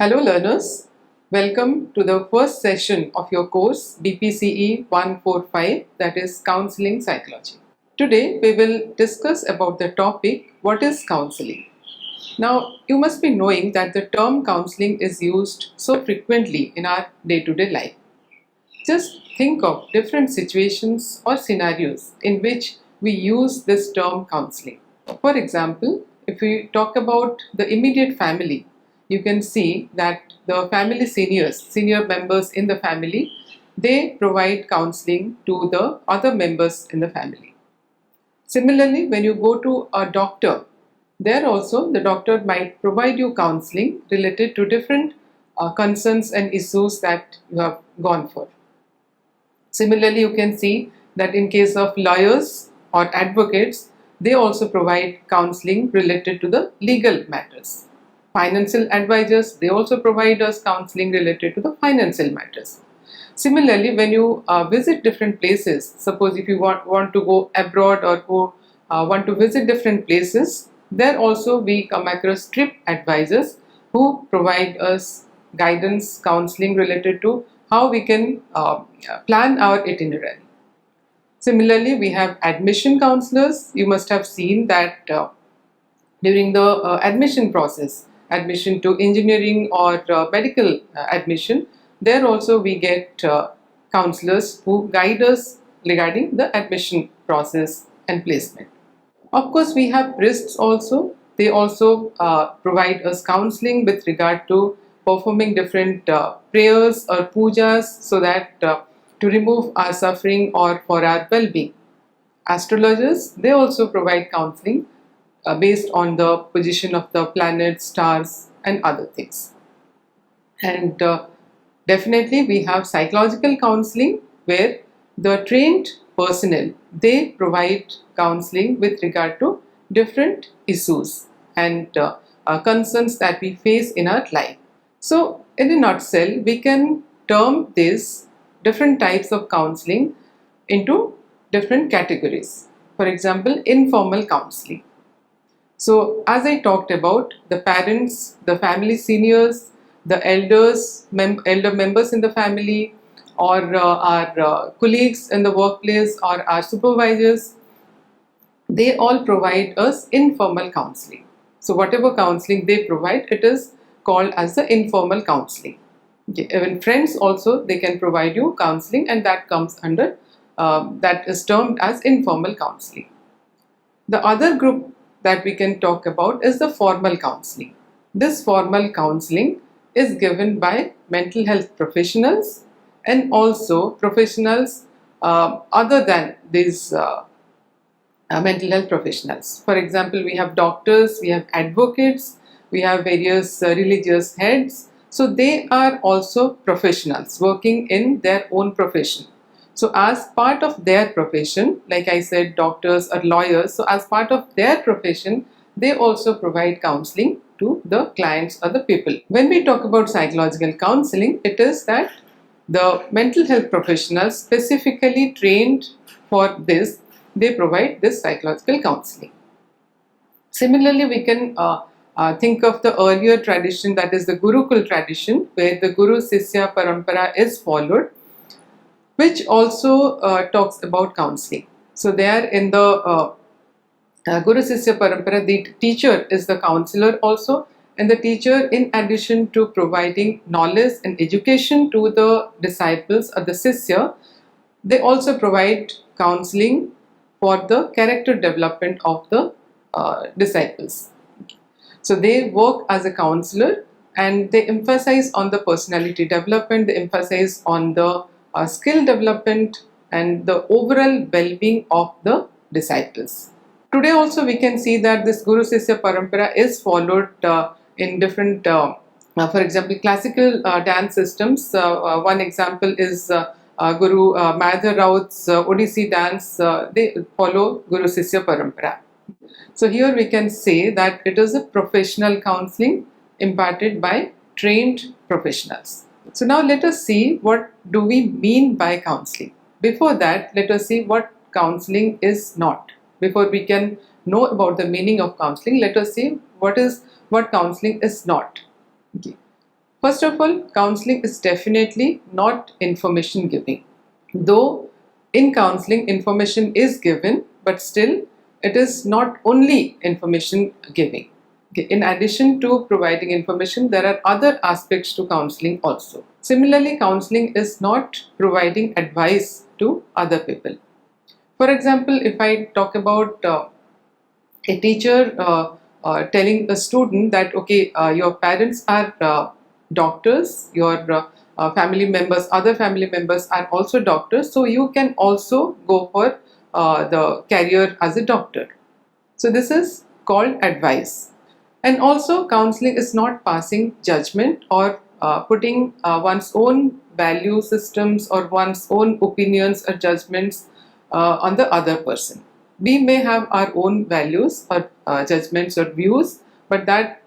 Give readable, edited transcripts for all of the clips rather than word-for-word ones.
Hello learners, welcome to the first session of your course BPCE 145, that is Counseling Psychology. Today we will discuss about the topic what is counseling. Now you must be knowing that the term counseling is used so frequently in our day-to-day life. Just think of different situations or scenarios in which we use this term counseling. For example, if we talk about the immediate family, you can see that the family senior members in the family, they provide counseling to the other members in the family. Similarly, when you go to a doctor, there also the doctor might provide you counseling related to different concerns and issues that you have gone for. Similarly, you can see that in case of lawyers or advocates, they also provide counseling related to the legal matters. Financial advisors, they also provide us counseling related to the financial matters. Similarly, when you visit different places, suppose if you want to go abroad or want to visit different places, there also we come across trip advisors who provide us guidance, counseling related to how we can plan our itinerary. Similarly, we have admission counselors. You must have seen that during the admission process, admission to engineering or medical admission, there also we get counselors who guide us regarding the admission process and placement. Of course, we have priests also. They also provide us counseling with regard to performing different prayers or pujas so that to remove our suffering or for our well-being. Astrologers, they also provide counseling based on the position of the planets, stars and other things. And definitely we have psychological counseling where the trained personnel, they provide counseling with regard to different issues and concerns that we face in our life. So in a nutshell, we can term this different types of counseling into different categories. For example, informal counseling. So as I talked about, the parents, the family seniors, the elder members in the family, or our colleagues in the workplace or our supervisors, they all provide us informal counseling. So whatever counseling they provide, it is called as the informal counseling. Okay. Even friends also, they can provide you counseling, and that comes under, that is termed as informal counseling. The other group that we can talk about is the formal counseling. This formal counseling is given by mental health professionals and also professionals other than these mental health professionals. For example, we have doctors, we have advocates, we have various religious heads. So they are also professionals working in their own profession. So as part of their profession, like I said, doctors or lawyers, so as part of their profession, they also provide counseling to the clients or the people. When we talk about psychological counseling, it is that the mental health professionals specifically trained for this, they provide this psychological counseling. Similarly, we can think of the earlier tradition, that is the Gurukul tradition, where the Guru Sisya Parampara is followed, which also talks about counseling. So there in the Guru Sisya Parampara, the teacher is the counselor also, and the teacher, in addition to providing knowledge and education to the disciples or the Sisya, they also provide counseling for the character development of the disciples. So they work as a counselor and they emphasize on the personality development, they emphasize on the skill development and the overall well-being of the disciples. Today also we can see that this Guru Sisya Parampara is followed in different, for example, classical dance systems. One example is Guru Madhur Raut's Odissi dance. They follow Guru Sisya Parampara. So here we can say that it is a professional counseling imparted by trained professionals. So now let us see what do we mean by counseling. Before that, let us see what counseling is not. Before we can know about the meaning of counseling, let us see what counseling is not. Okay. First of all, counseling is definitely not information giving. Though in counseling information is given, but still it is not only information giving. Okay. In addition to providing information, there are other aspects to counseling also. Similarly, counseling is not providing advice to other people. For example, if I talk about a teacher telling a student that, okay, your parents are doctors, your family members, other family members are also doctors, so you can also go for the career as a doctor. So this is called advice. And also, counseling is not passing judgment or putting one's own value systems or one's own opinions or judgments on the other person. We may have our own values or judgments or views, but that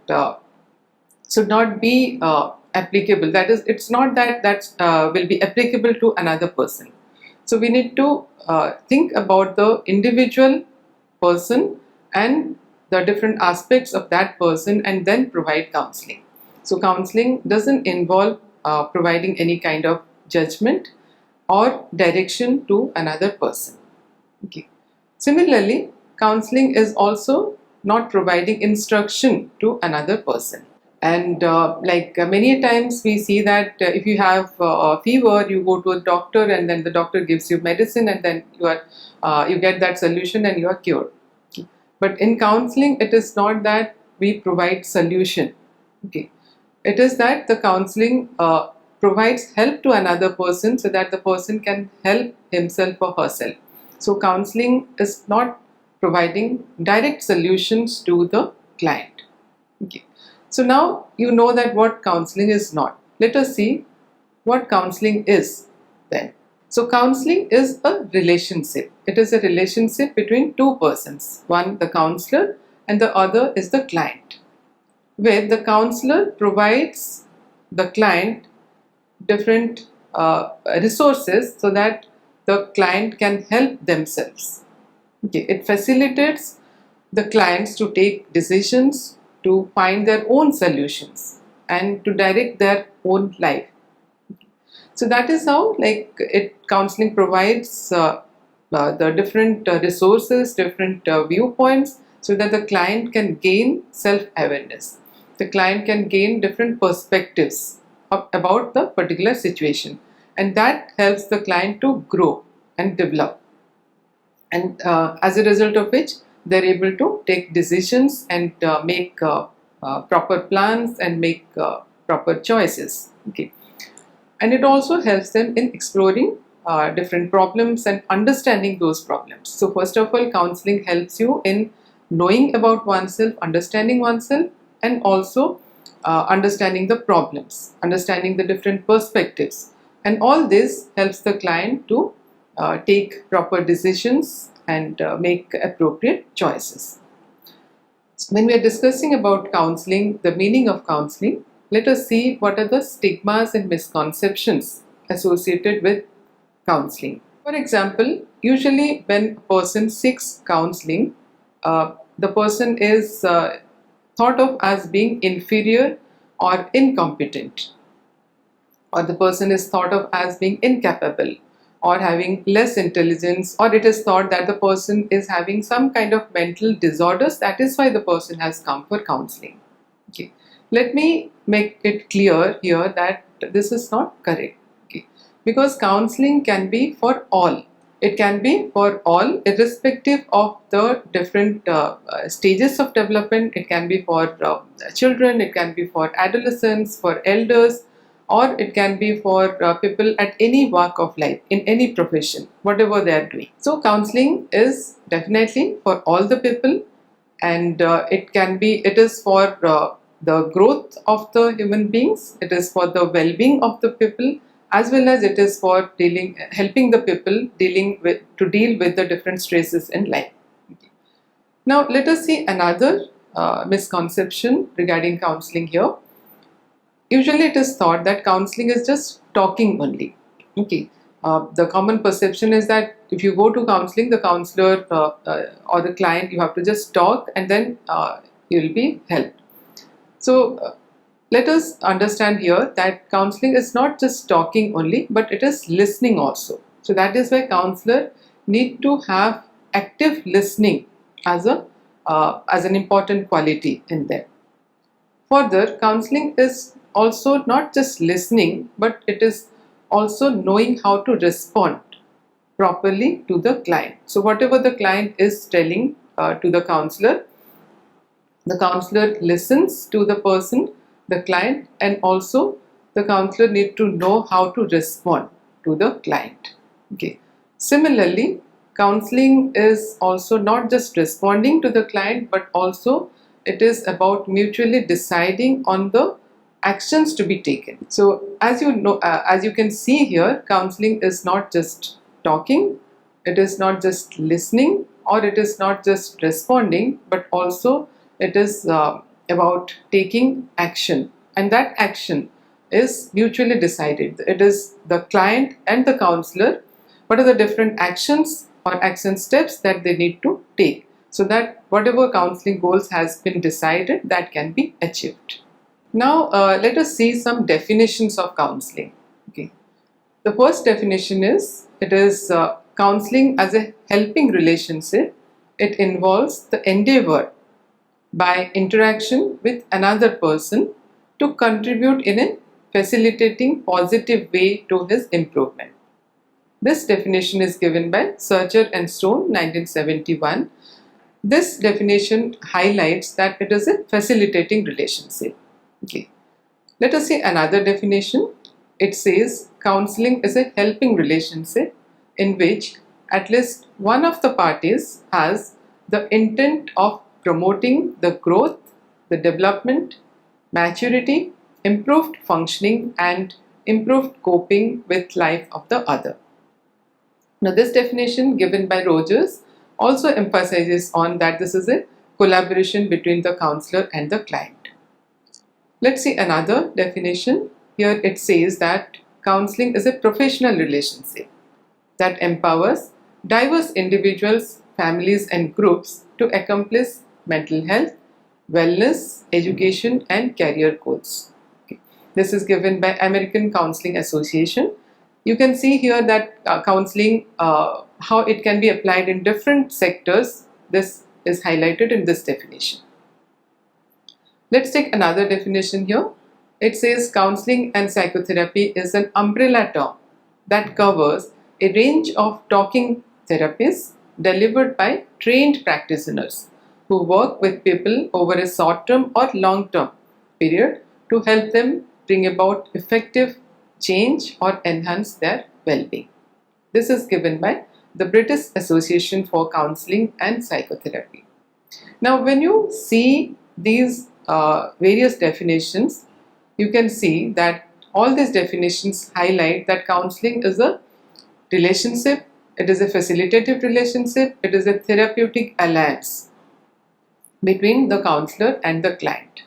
should not be applicable. That is, it's not that will be applicable to another person. So we need to think about the individual person and the different aspects of that person and then provide counseling. So counseling doesn't involve providing any kind of judgment or direction to another person. Okay. Similarly, counseling is also not providing instruction to another person. And many times we see that if you have a fever, you go to a doctor and then the doctor gives you medicine and then you get that solution and you are cured. Okay. But in counseling, it is not that we provide solution. Okay. It is that the counseling provides help to another person so that the person can help himself or herself. So counseling is not providing direct solutions to the client. Okay. So now you know that what counseling is not. Let us see what counseling is then. So counseling is a relationship. It is a relationship between two persons. One, the counselor, and the other is the client, where the counselor provides the client different resources so that the client can help themselves. Okay. It facilitates the clients to take decisions, to find their own solutions and to direct their own life. So that is how counseling provides the different resources, different viewpoints so that the client can gain self-awareness. The client can gain different perspectives about the particular situation, and that helps the client to grow and develop, and as a result of which they're able to take decisions and make proper plans and make proper choices. Okay. And it also helps them in exploring different problems and understanding those problems. So first of all, counseling helps you in knowing about oneself, understanding oneself, and also understanding the problems, understanding the different perspectives. And all this helps the client to take proper decisions and make appropriate choices. When we are discussing about counseling, the meaning of counseling, let us see what are the stigmas and misconceptions associated with counseling. For example, usually when a person seeks counseling, the person is thought of as being inferior or incompetent, or the person is thought of as being incapable or having less intelligence, or it is thought that the person is having some kind of mental disorders. That is why the person has come for counseling. Okay. Let me make it clear here that this is not correct. Okay. Because counseling can be for all. It can be for all, irrespective of the different stages of development. It can be for children, it can be for adolescents, for elders, or it can be for people at any walk of life, in any profession, whatever they are doing. So counseling is definitely for all the people, and it is for the growth of the human beings, it is for the well-being of the people, as well as it is for helping the people deal with the different stresses in life. Okay. Now let us see another misconception regarding counseling here. Usually it is thought that counseling is just talking only. Okay. The common perception is that if you go to counseling, the counselor or the client, you have to just talk and then you will be helped. So Let us understand here that counseling is not just talking only, but it is listening also. So that is why counselor need to have active listening as an important quality in them. Further, counseling is also not just listening, but it is also knowing how to respond properly to the client. So whatever the client is telling to the counselor listens to the person, the client, and also the counselor need to know how to respond to the client. Okay. Similarly, counseling is also not just responding to the client, but also it is about mutually deciding on the actions to be taken. So as you know, as you can see here, counseling is not just talking, it is not just listening, or it is not just responding, but also it is about taking action, and that action is mutually decided. It is the client and the counselor, what are the different actions or action steps that they need to take, so that whatever counseling goals has been decided, that can be achieved. Now let us see some definitions of counseling. Okay. The first definition is, it is counseling as a helping relationship. It involves the endeavor by interaction with another person to contribute in a facilitating positive way to his improvement. This definition is given by Searcher and Stone, 1971. This definition highlights that it is a facilitating relationship. Okay. Let us see another definition. It says counseling is a helping relationship in which at least one of the parties has the intent of promoting the growth, the development, maturity, improved functioning, and improved coping with life of the other. Now, this definition given by Rogers also emphasizes on that this is a collaboration between the counselor and the client. Let's see another definition. Here it says that counseling is a professional relationship that empowers diverse individuals, families, and groups to accomplish mental health, wellness, education, and career goals. Okay. This is given by American Counseling Association. You can see here that counseling, how it can be applied in different sectors. This is highlighted in this definition. Let's take another definition here. It says counseling and psychotherapy is an umbrella term that covers a range of talking therapies delivered by trained practitioners who work with people over a short-term or long-term period to help them bring about effective change or enhance their well-being. This is given by the British Association for Counselling and Psychotherapy. Now, when you see these various definitions, you can see that all these definitions highlight that counseling is a relationship, it is a facilitative relationship, it is a therapeutic alliance between the counselor and the client.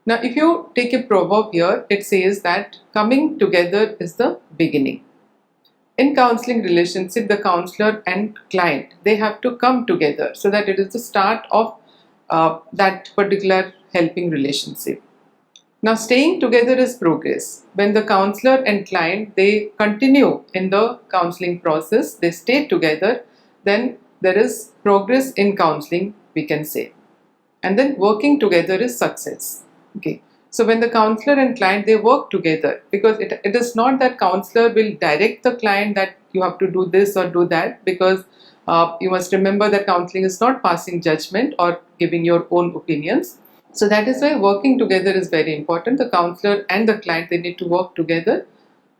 Now, if you take a proverb here, it says that coming together is the beginning. In counseling relationship, the counselor and client, they have to come together so that it is the start of that particular helping relationship. Now, staying together is progress. When the counselor and client, they continue in the counseling process, they stay together, then there is progress in counseling, we can say. And then working together is success. Okay. So when the counselor and client, they work together, because it is not that counselor will direct the client that you have to do this or do that, because you must remember that counseling is not passing judgment or giving your own opinions. So that is why working together is very important. The counselor and the client, they need to work together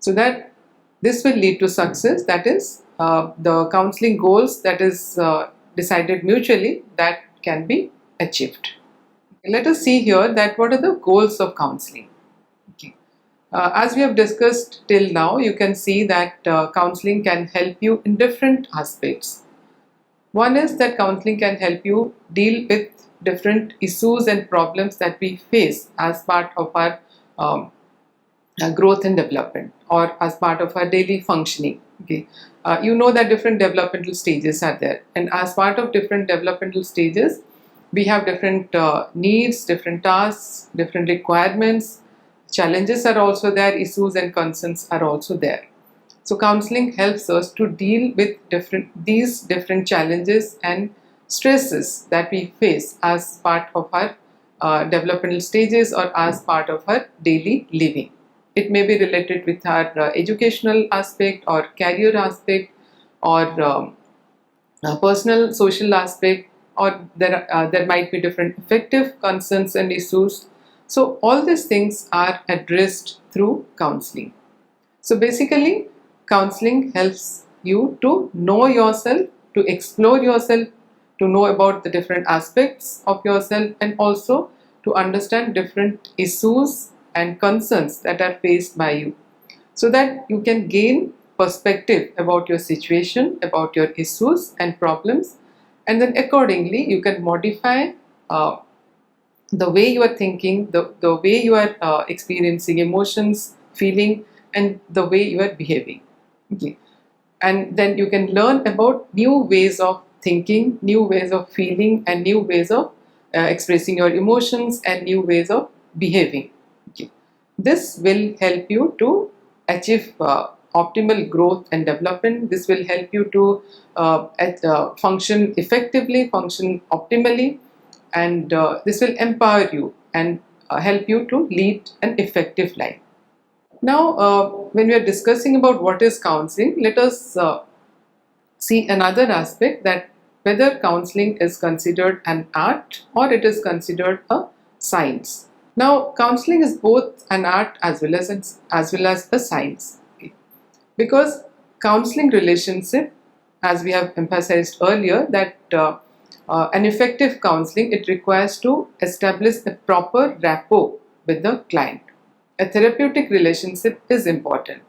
so that this will lead to success. That is the counseling goals that is decided mutually, that can be achieved. Let us see here that what are the goals of counseling. Okay. As we have discussed till now, you can see that counseling can help you in different aspects. One is that counseling can help you deal with different issues and problems that we face as part of our growth and development, or as part of our daily functioning. Okay. You know that different developmental stages are there, and as part of different developmental stages, we have different needs, different tasks, different requirements, Challenges are also there, issues and concerns are also there. So counseling helps us to deal with these different challenges and stresses that we face as part of our developmental stages or as part of our daily living. It may be related with our educational aspect or career aspect or personal social aspect, or there might be different affective concerns and issues. So all these things are addressed through counseling. So basically, counseling helps you to know yourself, to explore yourself, to know about the different aspects of yourself, and also to understand different issues and concerns that are faced by you, so that you can gain perspective about your situation, about your issues and problems, and then accordingly you can modify the way you are thinking, the way you are experiencing emotions, feeling, and the way you are behaving. Okay. And then you can learn about new ways of thinking, new ways of feeling, and new ways of expressing your emotions and new ways of behaving. Okay. This will help you to achieve optimal growth and development. This will help you to function effectively, function optimally, and this will empower you and help you to lead an effective life. Now, when we are discussing about what is counseling, let us see another aspect, that whether counseling is considered an art or it is considered a science. Now, counseling is both an art as well as a science, okay? Because counseling relationship, as we have emphasized earlier, that an effective counseling, it requires to establish a proper rapport with the client. A therapeutic relationship is important.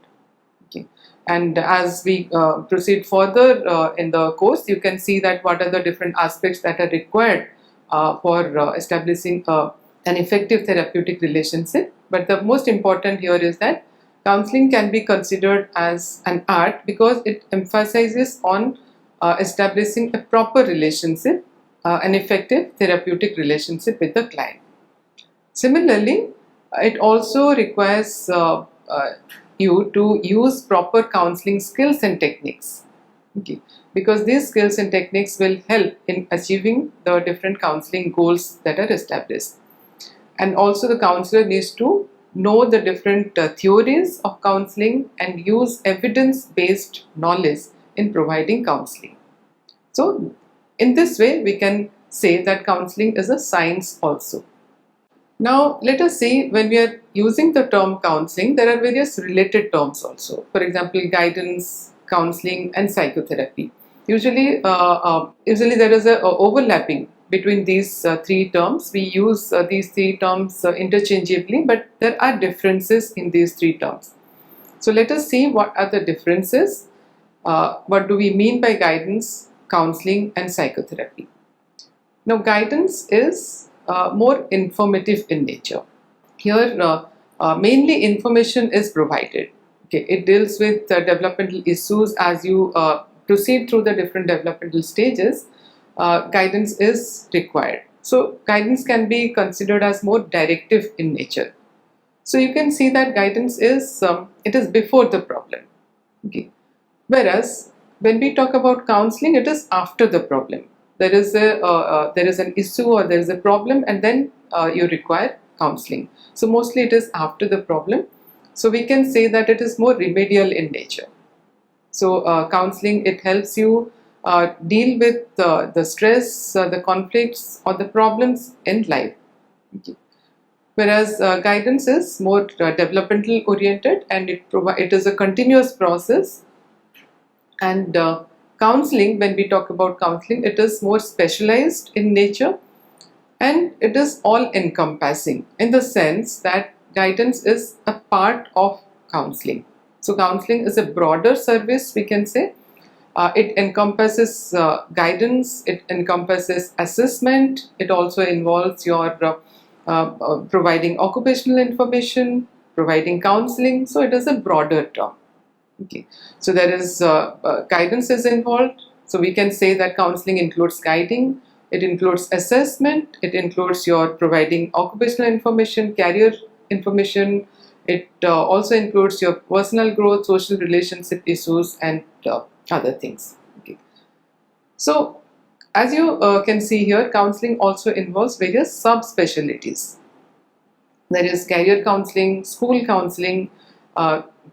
Okay. And as we proceed further in the course, you can see that what are the different aspects that are required for establishing an effective therapeutic relationship. But the most important here is that counseling can be considered as an art because it emphasizes on establishing a proper relationship, an effective therapeutic relationship with the client. Similarly, it also requires you to use proper counseling skills and techniques, okay? Because these skills and techniques will help in achieving the different counseling goals that are established. And also the counselor needs to know the different theories of counseling and use evidence-based knowledge in providing counseling. So in this way, we can say that counseling is a science also. Now, let us see, when we are using the term counseling, there are various related terms also. For example, guidance, counseling, and psychotherapy. Usually there is a overlapping between these three terms. We use these three terms interchangeably, but there are differences in these three terms. So let us see what are the differences. What do we mean by guidance, counseling, and psychotherapy? Now, guidance is more informative in nature. Here, mainly information is provided. Okay, it deals with developmental issues as you proceed through the different developmental stages. Guidance is required. So, guidance can be considered as more directive in nature. So, you can see that guidance is it is before the problem. Okay, whereas when we talk about counseling, it is after the problem. There is an issue or there is a problem, and then you require counseling. So mostly it is after the problem. So we can say that it is more remedial in nature. So counseling, it helps you deal with the stress, the conflicts, or the problems in life. Okay. Whereas guidance is more developmental oriented, and it is a continuous process. And counseling, when we talk about counseling, it is more specialized in nature, and it is all encompassing in the sense that guidance is a part of counseling. So counseling is a broader service, we can say. It encompasses guidance, it encompasses assessment, it also involves your providing occupational information, providing counseling. So it is a broader term. Okay, so there is guidance is involved. So we can say that counseling includes guiding, it includes assessment, it includes your providing occupational information, career information. It also includes your personal growth, social relationship issues, and other things. Okay. So, as you can see here, counseling also involves various subspecialties. There is career counseling, school counseling,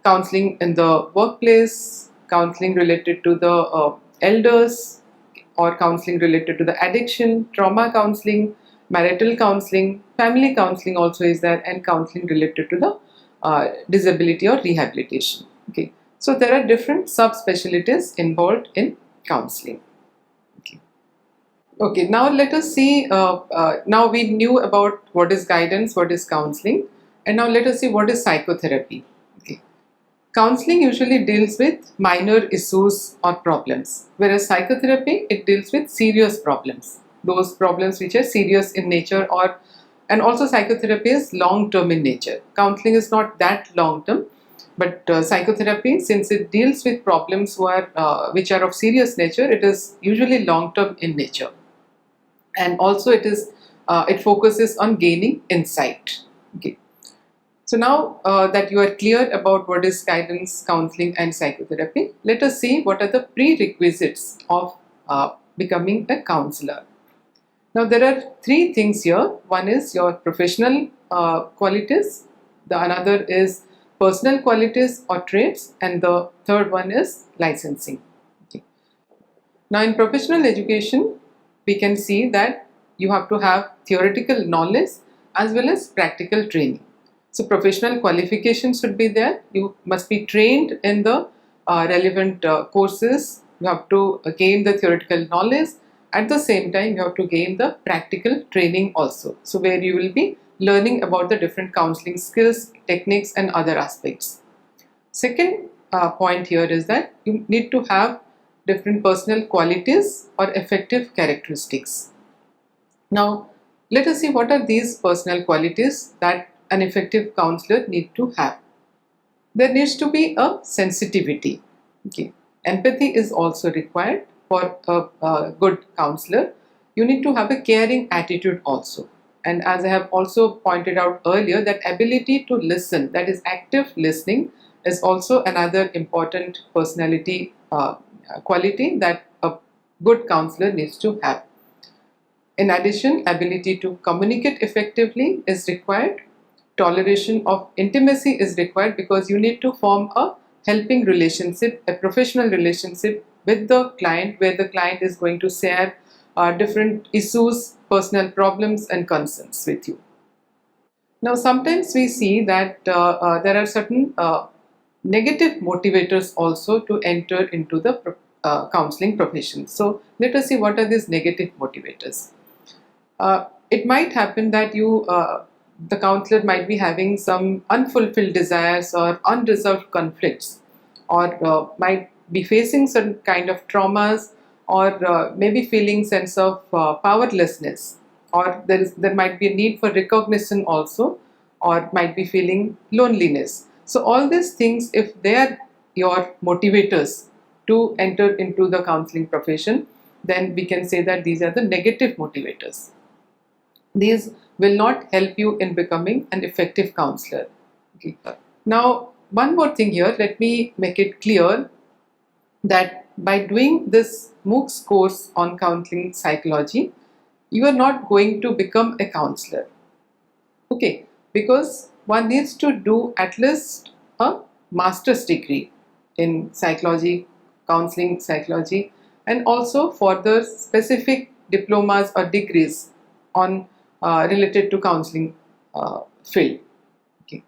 counseling in the workplace, counseling related to the elders, or counseling related to the addiction, trauma counseling, marital counseling, family counseling also is there, and counseling related to the disability or rehabilitation. Okay, so there are different subspecialties involved in counseling. Okay, now let us see. Now we knew about what is guidance, what is counseling, and now let us see what is psychotherapy. Okay. Counseling usually deals with minor issues or problems, whereas psychotherapy, it deals with serious problems, those problems which are serious in nature, or and also psychotherapy is long term in nature. Counseling is not that long term, but psychotherapy, since it deals with problems which are of serious nature, it is usually long term in nature, and also it focuses on gaining insight. Okay. So now that you are clear about what is guidance, counseling, and psychotherapy, let us see what are the prerequisites of becoming a counselor. Now there are three things here. One is your professional qualities, the another is personal qualities or traits, and the third one is licensing. Okay. Now in professional education, we can see that you have to have theoretical knowledge as well as practical training. So professional qualifications should be there. You must be trained in the relevant courses. You have to gain the theoretical knowledge. At the same time, you have to gain the practical training also. So where you will be learning about the different counseling skills, techniques, and other aspects. Second point here is that you need to have different personal qualities or effective characteristics. Now, let us see what are these personal qualities that an effective counselor need to have. There needs to be a sensitivity. Okay. Empathy is also required for a good counselor. You need to have a caring attitude also. And as I have also pointed out earlier, that ability to listen, that is active listening, is also another important personality quality that a good counselor needs to have. In addition, ability to communicate effectively is required. Toleration of intimacy is required, because you need to form a helping relationship, a professional relationship with the client, where the client is going to share different issues, personal problems, and concerns with you. Now, sometimes we see that there are certain negative motivators also to enter into the counseling profession. So, let us see what are these negative motivators. It might happen that the counselor might be having some unfulfilled desires or unresolved conflicts, or might be facing some kind of traumas, or maybe feeling sense of powerlessness, or there might be a need for recognition also, or might be feeling loneliness. So all these things, if they are your motivators to enter into the counseling profession, then we can say that these are the negative motivators. These will not help you in becoming an effective counselor. Okay. Now, one more thing here, let me make it clear that by doing this MOOCs course on counseling psychology, you are not going to become a counselor. Okay, because one needs to do at least a master's degree in psychology, counseling psychology, and also further specific diplomas or degrees on related to counseling field. Okay,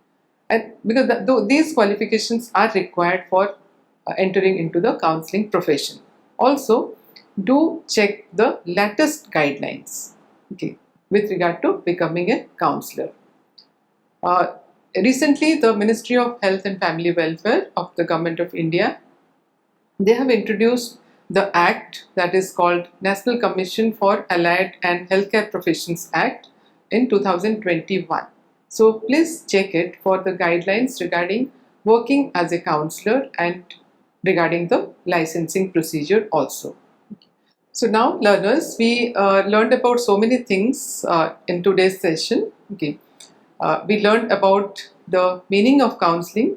and because these qualifications are required for entering into the counseling profession. Also, do check the latest guidelines, okay, with regard to becoming a counselor. Recently, the Ministry of Health and Family Welfare of the Government of India, they have introduced the Act that is called National Commission for Allied and Healthcare Professions Act in 2021. So please check it for the guidelines regarding working as a counselor and regarding the licensing procedure also. So now, learners, we learned about so many things in today's session. Okay. We learned about the meaning of counseling.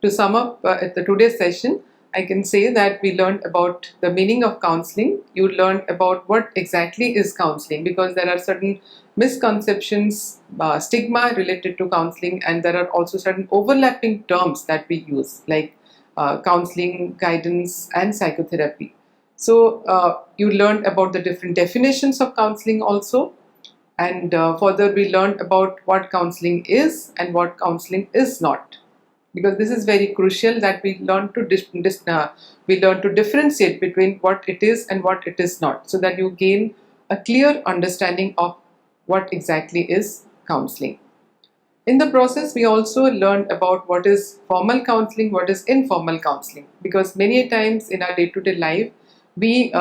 To sum up at the today's session, I can say that we learned about the meaning of counseling. You learned about what exactly is counseling, because there are certain misconceptions, stigma related to counseling, and there are also certain overlapping terms that we use, like counseling, guidance, and psychotherapy. So you learned about the different definitions of counseling also, and further we learned about what counseling is and what counseling is not, because this is very crucial that we learn to differentiate between what it is and what it is not, so that you gain a clear understanding of what exactly is counseling. In the process, we also learned about what is formal counseling, what is informal counseling, because many times in our day-to-day life we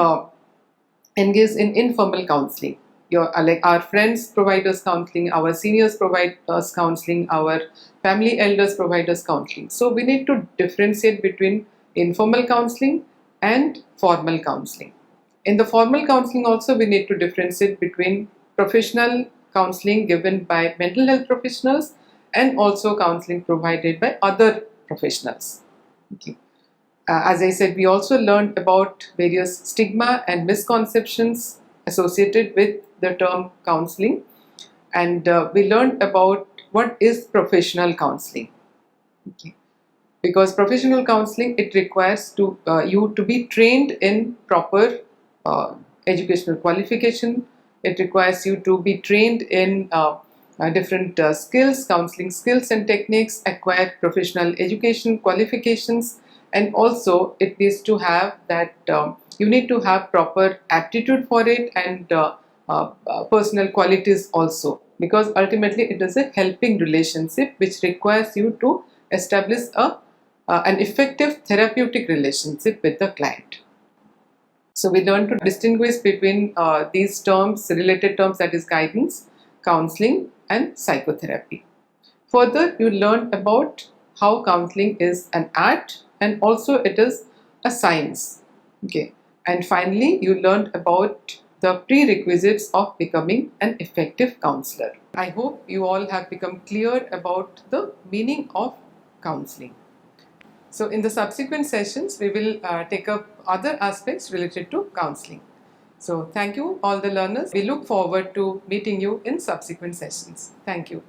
engage in informal counseling. Like our friends provide us counseling, our seniors provide us counseling, our family elders provide us counseling. So we need to differentiate between informal counseling and formal counseling. In the formal counseling also, we need to differentiate between professional counseling given by mental health professionals and also counseling provided by other professionals. Okay. As I said, we also learned about various stigma and misconceptions associated with the term counseling, and we learned about what is professional counseling. Okay. Because professional counseling, it requires you to be trained in proper educational qualification. It requires you to be trained in different skills, counseling skills and techniques, acquire professional education qualifications, and also it needs to have that you need to have proper aptitude for it, and personal qualities also, because ultimately it is a helping relationship which requires you to establish an effective therapeutic relationship with the client. So we learn to distinguish between these terms, related terms, that is guidance, counseling, and psychotherapy. Further, you learn about how counseling is an art and also it is a science. Okay. And finally, you learned about the prerequisites of becoming an effective counselor. I hope you all have become clear about the meaning of counseling. So in the subsequent sessions, we will take up other aspects related to counseling. So thank you all the learners. We look forward to meeting you in subsequent sessions. Thank you.